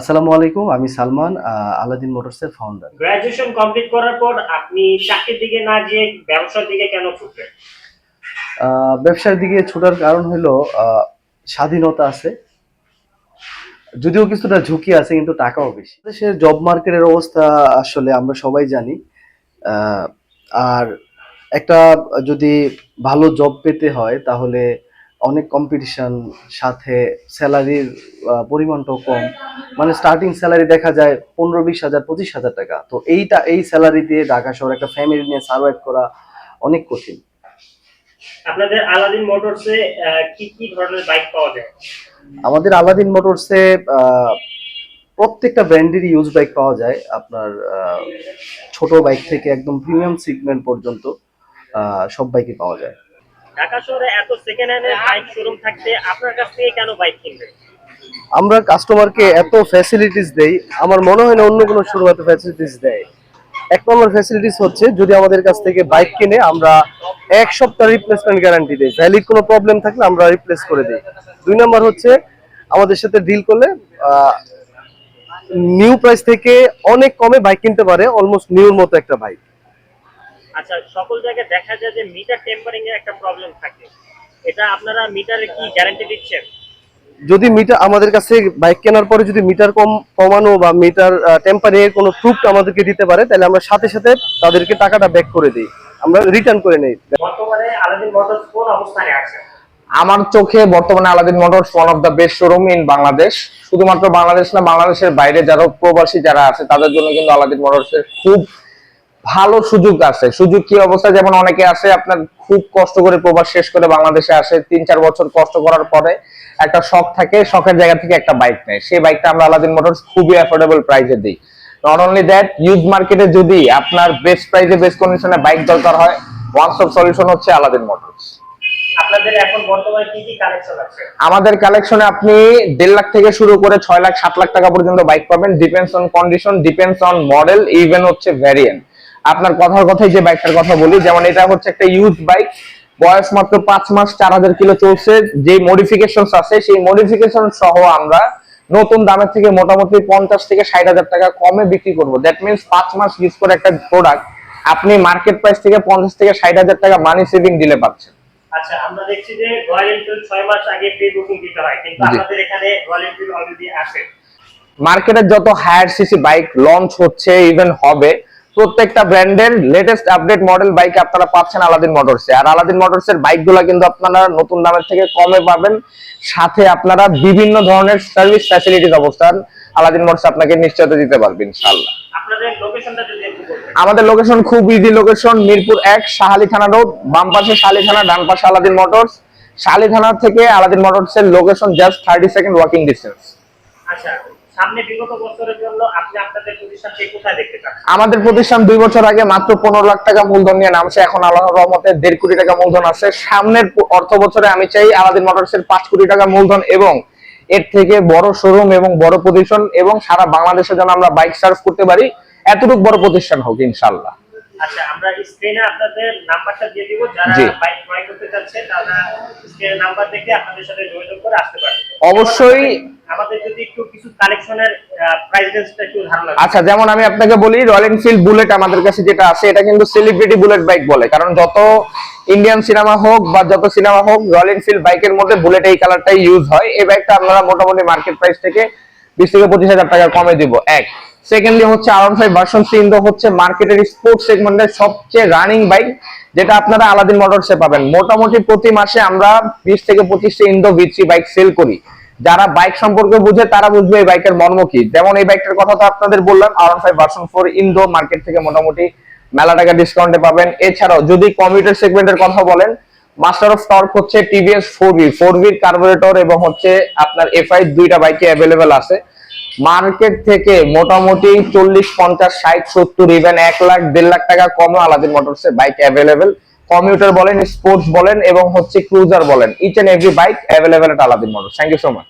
আসসালামু আলাইকুম, আমি সালমান, আলাদিন মোটরসের ফাউন্ডার। গ্রাজুয়েশন কমপ্লিট করার পর আপনি চাকরির দিকে না গিয়ে ব্যবসার দিকে কেন ছুটলেন? ব্যবসার দিকে ছোটার কারণ হলো স্বাধীনতা আছে, যদিও কিছুটা ঝুঁকি আছে, কিন্তু টাকাও বেশি। দেশের জব মার্কেটের অবস্থা আসলে আমরা সবাই জানি। আহ, আর একটা যদি ভালো জব পেতে হয় তাহলে অনেক কম্পিটিশন, সাথে স্যালারির পরিমাণটাও কম। মানে স্টার্টিং স্যালারি দেখা যায় 15-20 হাজার, 25 হাজার টাকা। তো এই স্যালারি দিয়ে ঢাকা শহরে একটা ফ্যামিলি নিয়ে সার্ভাইভ করা অনেক কঠিন। আপনাদের আলাদিন মোটরসে কি কি ধরনের বাইক পাওয়া যায়? আমাদের আলাদিন মোটরসে প্রত্যেকটা ব্র্যান্ডেরই ইউজ বাইক পাওয়া যায়। আপনার ছোট বাইক থেকে একদম প্রিমিয়াম সেগমেন্ট পর্যন্ত সব বাইকই পাওয়া যায়। ঢাকা শহরে এত সেকেন্ড হ্যান্ডের বাইক শোরুম থাকতে আপনার কাছ থেকে কেন বাইক কিনবে? আমরা কাস্টমারকে এত ফ্যাসিলিটিস দেই, আমার মনে হয় না অন্য কোনো শোরুম এত ফ্যাসিলিটিস দেয়। এক নম্বর ফ্যাসিলিটিস হচ্ছে, যদি আমাদের কাছ থেকে বাইক কিনে আমরা 1 সপ্তাহ রিপ্লেসমেন্ট গ্যারান্টি দিই, ভ্যালিড কোনো প্রবলেম থাকলে আমরা রিপ্লেস করে দিই। 2 নম্বর হচ্ছে, আমাদের সাথে ডিল করলে নিউ প্রাইস থেকে অনেক কমে বাইক কিনতে পারে, অলমোস্ট নিউর মতো একটা বাইক। আচ্ছা, সকল জায়গায় দেখা যায় যে মিটার টেম্পারিং এর একটা প্রবলেম থাকে, এটা আপনারা মিটারে কি গ্যারান্টি দিচ্ছেন? যদি মিটার আমাদের কাছে বাইক কেনার পরে যদি মিটার কমানো বা মিটার টেম্পারিং এর কোনো প্রুফ আমাদেরকে দিতে পারে, তাহলে আমরা সাথে সাথে তাদেরকে টাকাটা ব্যাক করে দিই, আমরা রিটার্ন করে নেই। বর্তমানে আলাদিন মোটরস কোন অবস্থানে আছে? আমার চোখে বর্তমানে Aladdin Motors one of the best showroom in Bangladesh. শুধুমাত্র বাংলাদেশ না, বাংলাদেশের বাইরে যারা প্রবাসী যারা আছে তাদের জন্য কিন্তু আলাদিন মোটরস এর খুব ভালো সুযোগ আছে। সুযোগ কি অবস্থা, যেমন অনেকে আছে আপনার খুব কষ্ট করে প্রবাস শেষ করে বাংলাদেশে আসে, 3-4 বছর কষ্ট করার পরে একটা শখ থাকে, শখের জায়গা থেকে একটা বাইক নেয়। সেই বাইকটা আমরা আলাদিন মোটরস খুবই অ্যাফোর্ডেবল প্রাইসে দিই। নট অনলি দ্যাট, ইউজ মার্কেটে যদি আপনার বেস্ট প্রাইসে বেস্ট কন্ডিশনে বাইক দরকার হয়, ওয়ান স্টপ সলিউশন হচ্ছে আলাদিন মোটরস। আপনাদের এখন বর্তমানে কি কি কালেকশন আছে? আমাদের কালেকশনে আপনি 1.5 লাখ থেকে শুরু করে 6 লাখ 7 লাখ টাকা পর্যন্ত বাইক পাবেন। Depends on condition, depends on model, even হচ্ছে ভ্যারিয়েন্ট। আপনার কথার কথাই যে বাইকটার কথা বলি, যেমন এটা হচ্ছে একটা ইউজ বাইক, বয়স মাত্র 5 মাস, 4000 কিলো চলছে। যে মডিফিকেশন আছে সেই মডিফিকেশন সহ আমরা নতুন দামের থেকে মোটামুটি 50 থেকে 60 হাজার টাকা কমে বিক্রি করবো। দ্যাট মিনস 5 মাস ইউজ করে একটা প্রোডাক্ট আপনি মার্কেট প্রাইস থেকে 50 থেকে 60 হাজার টাকা মানি সেভিং দিলে পাচ্ছেন। আচ্ছা, আমরা দেখছি যে রয়্যাল এনফিল্ড 6 মাস আগে প্রি বুকিং দিতে হয়, কিন্তু আপনাদের এখানে রয়্যাল এনফিল্ড অলরেডি আছে। মার্কেটের যত হায়ার সিসি বাইক লঞ্চ হচ্ছে, ইভেন হবে, প্রত্যেকটা ব্র্যান্ডের লেটেস্ট আপডেট মডেল বাইক আপনারা পাচ্ছেন আলাদিন মোটরসে। আর আলাদিন মোটরসের বাইকগুলো কিন্তু আপনারা নতুন দামের থেকে কমে পাবেন, সাথে আপনারা বিভিন্ন ধরনের সার্ভিস ফ্যাসিলিটিস অবস্থান আলাদিন মোটরস আপনাকে নিশ্চয়তা দিতে পারবে ইনশাআল্লাহ। আপনাদের লোকেশনটা যদি একটু বলতেন। আমাদের লোকেশন খুব ইজি লোকেশন, মিরপুর 1, শাহালি থানা রোড, বাম পাশে শাহালি থানা, ডান পাশে আলাদিন মোটরস। শাহালি থানা থেকে আলাদিন মোটরসের location just 30 second walking distance. আচ্ছা, সামনে বিগত বছরের জন্য আপনি আপনাদের প্রতিষ্ঠানকে কোথায় দেখতে চান? আমাদের প্রতিষ্ঠান 2 বছর আগে মাত্র 15 লাখ টাকা মূলধন নিয়ে নামছে, এখন আল্লাহর রহমতে 1.5 কোটি টাকা মূলধন আছে। সামনের অর্থ বছরে আমি চাই আলাদিন মোটরসের 5 কোটি টাকা মূলধন এবং এর থেকে বড় শোরুম এবং বড় প্রতিষ্ঠান, এবং সারা বাংলাদেশে যেন আমরা বাইক সার্ভ করতে পারি, এতটুকু বড় প্রতিষ্ঠান হোক ইনশাআল্লাহ। আচ্ছা, আমরা স্ক্রিনে আপনাদের নাম্বারটা দিয়ে দিব, যারা বাইক ক্রয় করতে চাচ্ছে তারা স্ক্রিনে নাম্বার দেখে আপনাদের সাথে যোগাযোগ করে আসতে পারে। অবশ্যই। আমাদের যদি একটু কিছু কালেকশনের প্রাইস রেঞ্জটা একটু ধারণা। আচ্ছা, যেমন আমি আপনাকে বলি, রয়্যাল এনফিল্ড বুলেট আমাদের কাছে যেটা আছে, এটা কিন্তু সেলিব্রিটি বুলেট বাইক বলে, কারণ যত ইন্ডিয়ান সিনেমা হোক বা যত সিনেমা হোক, রয়্যাল এনফিল্ড বাইকের মধ্যে বুলেট এই কালারটাই ইউজ হয়। এই বাইকটা আপনারা মোটামুটি মার্কেট প্রাইস থেকে 20 থেকে 25 হাজার টাকা কমে দিব। এক সেকেন্ডলি হচ্ছে R15 ভার্সন 3 হচ্ছে মার্কেটের স্পোর্টস সেগমেন্টের সবচেয়ে রানিং বাইক, যেটা আপনারা আলাদিন মোটরসে পাবেন। মোটামুটি প্রতি মাসে আমরা 20 থেকে 25টা ইন্দো V3 বাইক সেল করি। যারা বাইক সম্পর্কে বুঝে তারা বুঝবে এই বাইকের মর্ম কি। যেমন এই বাইকটার কথা তো আপনাদের বললাম, R15 ভার্সন 4 ইন্দো মার্কেট থেকে মোটামুটি মেলা টাকা ডিসকাউন্টে পাবেন। এছাড়াও যদি কমিউটার সেগমেন্টের কথা বলেন, মাস্টার অফ টর্ক হচ্ছে টিভিএস 4V কার্বোরেটর এবং হচ্ছে আপনার FI, দুইটা বাইকে অ্যাভেলেবেল আছে। মার্কেট থেকে মোটামুটি 40, 50, 60, 70, ইভেন 1 লাখ 1.5 লাখ টাকা কমে আলাদিন মোটরসে বাইক অ্যাভেলেবেল। কমিউটার বলেন, স্পোর্টস বলেন এবং হচ্ছে ক্রুজার বলেন, each and every bike available at Aladdin Motors. Thank you so much.